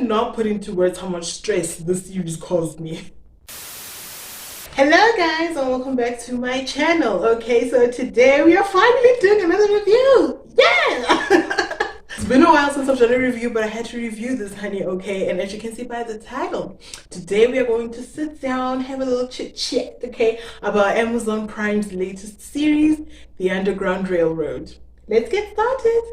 cannot put into words how much stress this series caused me. Hello guys, and welcome back to my channel. Okay, so today we are finally doing another review. Yeah! It's been a while since I've done a review, but I had to review this, honey, okay? And as you can see by the title, today we are going to sit down, have a little chit chat, okay, about Amazon Prime's latest series, The Underground Railroad. Let's get started.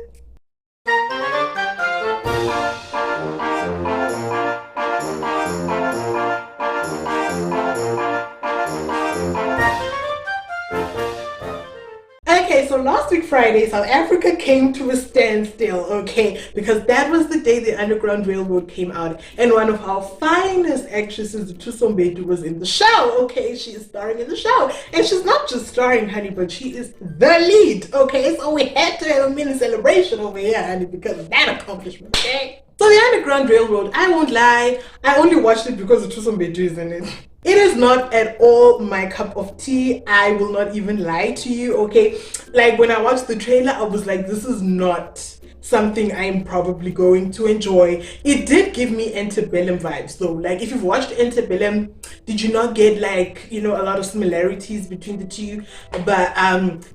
Okay, so last week Friday, South Africa came to a standstill, okay, because that was the day The Underground Railroad came out, and one of our finest actresses, Tusombedu, was in the show, okay? She is starring in the show, and she's not just starring, honey, but she is the lead, okay? So we had to have a mini celebration over here, honey, because of that accomplishment, okay? So The Underground Railroad, I won't lie, I only watched it because Tusombedu is in it. It is not at all my cup of tea. I will not even lie to you, okay? Like, when I watched the trailer, I was like, this is not something I'm probably going to enjoy. It did give me Antebellum vibes though. Like, if you've watched Antebellum, did you not get, like, you know, a lot of similarities between the two? But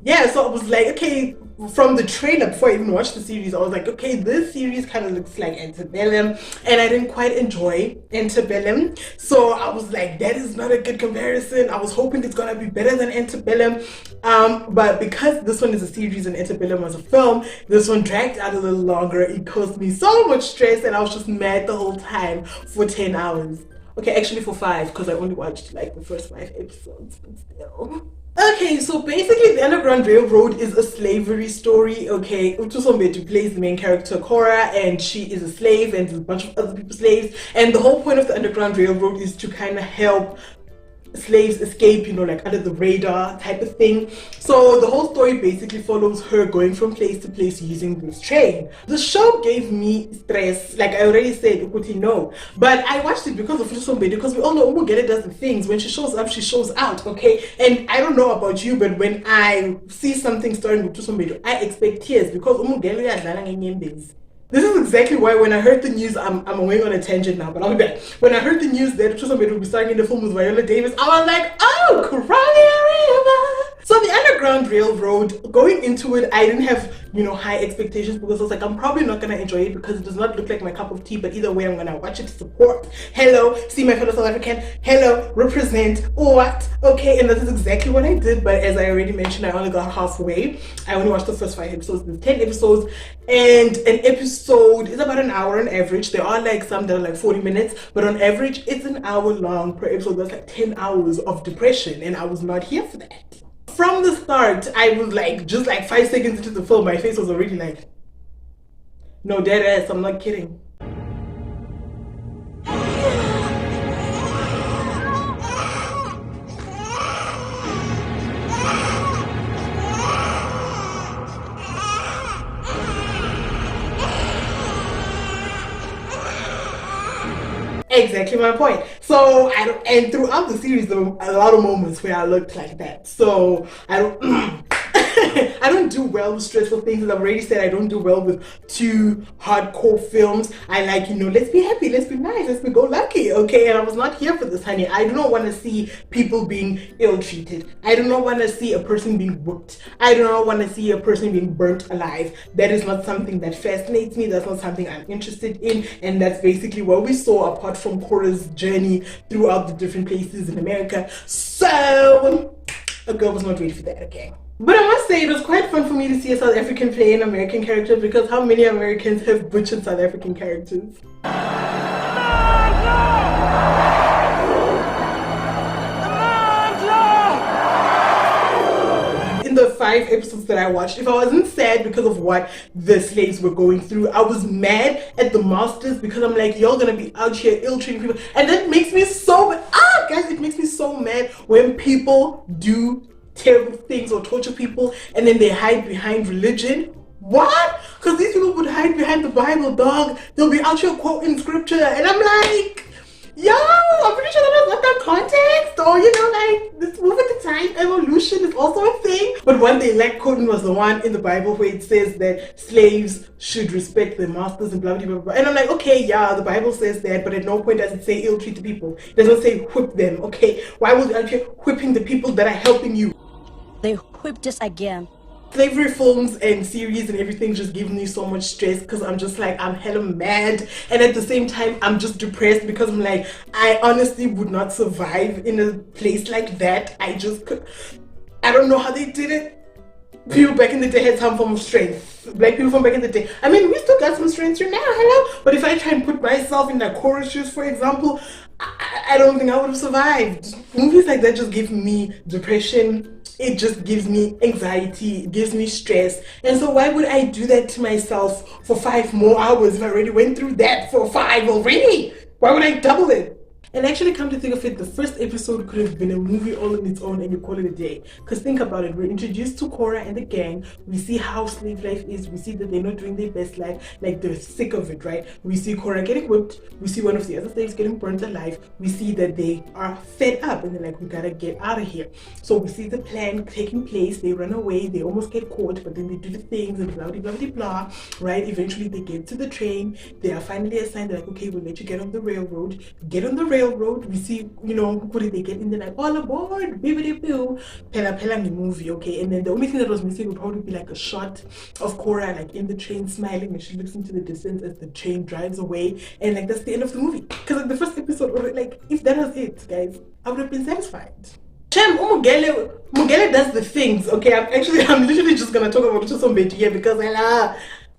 yeah, so I was like, okay, from the trailer, before I even watched the series, I was like, okay, this series kind of looks like Antebellum, and I didn't quite enjoy Antebellum, so I was like, that is not a good comparison. I was hoping it's gonna be better than Antebellum, but because this one is a series and Antebellum was a film, this one dragged out a little longer. It caused me so much stress, and I was just mad the whole time for 10 hours. Okay, actually for 5, because I only watched like the first 5 episodes, but still. Okay, so basically The Underground Railroad is a slavery story, okay? Utusombedu plays the main character, Cora, and she is a slave, and there's a bunch of other people slaves, and the whole point of The Underground Railroad is to kind of help slaves escape, you know, like under the radar type of thing. So the whole story basically follows her going from place to place using this train. The show gave me stress, like I already said, Ukuti no, but I watched it because of Tusombedu, because we all know Umugere does the things. When she shows up, she shows out, okay? And I don't know about you, but when I see something starting with Tusombedu, I expect tears, because Umugere uyadlala ngenyembezi. This is exactly why when I heard the news, I'm going on a tangent now, but I'll be back. When I heard the news that Tusombedu will be starring in the film with Viola Davis, I was like, oh, cry a river. So The Underground Railroad, going into it, I didn't have, you know, high expectations, because I was like, I'm probably not gonna enjoy it because it does not look like my cup of tea, but either way, I'm gonna watch it to support. Hello, see my fellow South African. Hello, represent what? Okay, and that is exactly what I did, but as I already mentioned, I only got halfway. I only watched the first 5 episodes. There's 10 episodes, and an episode is about an hour on average. There are like some that are like 40 minutes, but on average, it's an hour long per episode. That's like 10 hours of depression, and I was not here for that. From the start, I was like, just like 5 seconds into the film, my face was already like, no, dead ass, I'm not kidding. Exactly my point. So and throughout the series, there were a lot of moments where I looked like that. So I don't I don't do well with stressful things. As I've already said, I don't do well with too hardcore films. I like, you know, let's be happy, let's be nice, let's be go lucky, okay? And I was not here for this, honey. I do not want to see people being ill-treated. I do not want to see a person being whooped. I do not want to see a person being burnt alive. That is not something that fascinates me. That's not something I'm interested in. And that's basically what we saw, apart from Cora's journey throughout the different places in America. So a girl was not ready for that, okay? But I must say, it was quite fun for me to see a South African play an American character, because how many Americans have butchered South African characters? In the 5 episodes that I watched, if I wasn't sad because of what the slaves were going through, I was mad at the masters, because I'm like, y'all gonna be out here ill-treating people, and that makes me so guys, it makes me so mad when people do terrible things or torture people and then they hide behind religion. What? Because these people would hide behind the Bible, dog. They'll be out here quoting scripture, and I'm like, Yo, I'm pretty sure that was not that context. Or, like, this move at the time, evolution is also a thing. But one they like quoting was the one in the Bible where it says that slaves should respect their masters and blah, blah, blah, blah. And I'm like, okay, yeah, the Bible says that, but at no point does it say ill-treat the people. It doesn't say whip them, okay? Why would you be whipping the people that are helping you? They whipped us again. Slavery films and series and everything just give me so much stress because I'm just like, I'm hella mad, and at the same time I'm just depressed because I'm like, I honestly would not survive in a place like that. I just could. I don't know how they did it. People back in the day had some form of strength. Black people from back in the day, I mean, we still got some strength right now, hello, but if I try and put myself in like Cora shoes, for example, I don't think I would have survived. Movies like that just give me depression. It just gives me anxiety, it gives me stress. And so why would I do that to myself for 5 more hours if I already went through that for 5 already? Why would I double it? And actually, come to think of it, the first episode could have been a movie all on its own and you call it a day. Because think about it, we're introduced to Cora and the gang. We see how slave life is. We see that they're not doing their best life. Like, they're sick of it, right? We see Cora getting whipped. We see one of the other slaves getting burnt alive. We see that they are fed up and they're like, we gotta get out of here. So we see the plan taking place. They run away. They almost get caught, but then they do the things and blah, blah, blah, blah, blah, right? Eventually, they get to the train. They are finally assigned. They're like, okay, we'll let you get on the railroad. Get on the railroad. We see, who did they get in there, like, all aboard, bibbidi boo, pela pela the movie, okay? And then the only thing that was missing would probably be like a shot of Cora like in the train smiling and she looks into the distance as the train drives away, and like that's the end of the movie. Because like the first episode, like, if that was it, guys, I would have been satisfied. Shem, Mugele does the things, okay? I'm literally just gonna talk about Utusombetu here because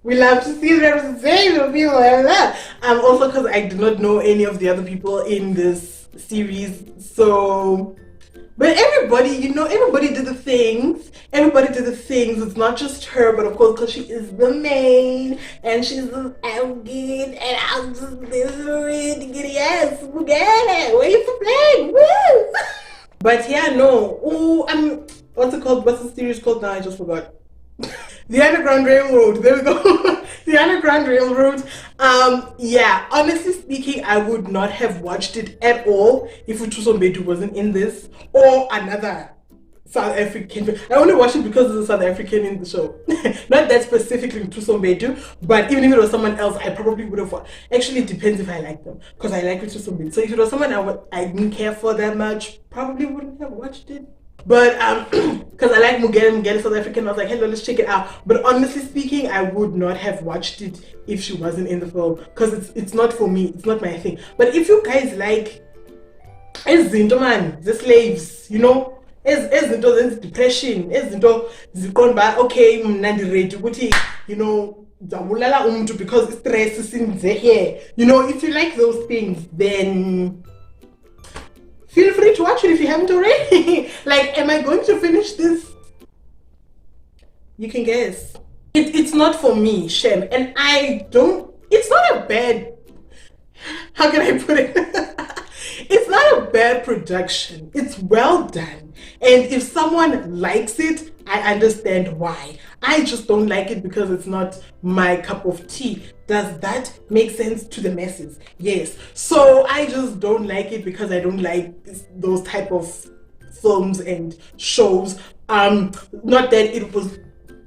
we love to see representation of people like that. Also because I do not know any of the other people in this series. So, but everybody, everybody did the things. Everybody did the things. It's not just her, but of course, because she is the main and she's the arrogant and I'm just misery to get yes, where you for playing? Woo! But yeah, no. Oh, what's it called? What's the series called now? I just forgot. The Underground Railroad. There we go. The Underground Railroad. Yeah, honestly speaking, I would not have watched it at all if Utusombetu wasn't in this or another South African. I only watched it because there's a South African in the show. Not that specifically Utusombetu, but even if it was someone else, I probably would have watched. Actually, it depends if I like them, because I like Utusombetu. So if it was someone I didn't care for that much, probably wouldn't have watched it. But because I like Mugele South African, I was like, hello, let's check it out. But honestly speaking, I would not have watched it if she wasn't in the film, because it's not for me, it's not my thing. But if you guys like ezinto man, the slaves, ezinto zenza depression, ezinto ziqonda uba okay mna ndiredi ukuthi ndizabulala umntu because stress isinze here, if you like those things, then feel free to watch it if you haven't already. Like, am I going to finish this? You can guess. It's not for me, Shem. And it's not a bad, how can I put it? It's not a bad production. It's well done. And if someone likes it, I understand why. I just don't like it because it's not my cup of tea. Does that make sense to the masses? Yes. So I just don't like it because I don't like those type of films and shows. Not that it was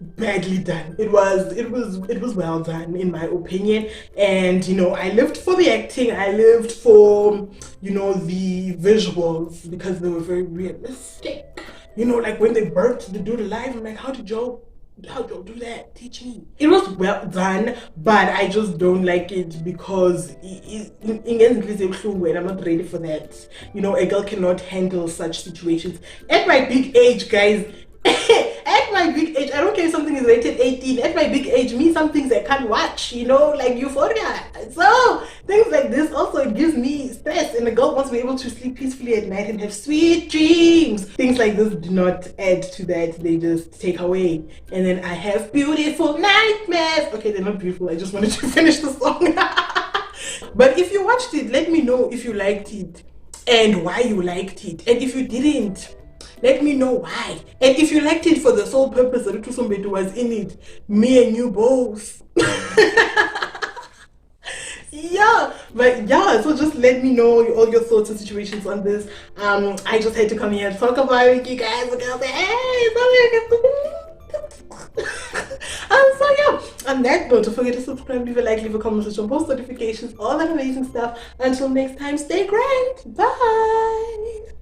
badly done. It was well done in my opinion. And I lived for the acting. I lived for the visuals because they were very realistic. Like when they burnt the dude alive, I'm like, how did Joe do that? Teach me. It was well done, but I just don't like it because I'm not ready for that. A girl cannot handle such situations. At my big age, guys, at my big age, I don't care if something is rated 18. At my big age, some things I can't watch, like Euphoria. So things like this also gives me stress, and a girl wants to be able to sleep peacefully at night and have sweet dreams. Things like this do not add to that, they just take away. And then I have beautiful nightmares. Okay, they're not beautiful, I just wanted to finish the song. But if you watched it, let me know if you liked it and why you liked it. And if you didn't, let me know why. And if you liked it for the sole purpose that Utusombetu was in it, me and you both. Yo, Yeah, but yeah, so just let me know all your thoughts and situations on this. I just had to come here and talk about it with you guys because hey, so yeah, on that note, don't forget to subscribe, leave a like, leave a comment, switch on post notifications, all that amazing stuff. Until next time, stay great. Bye.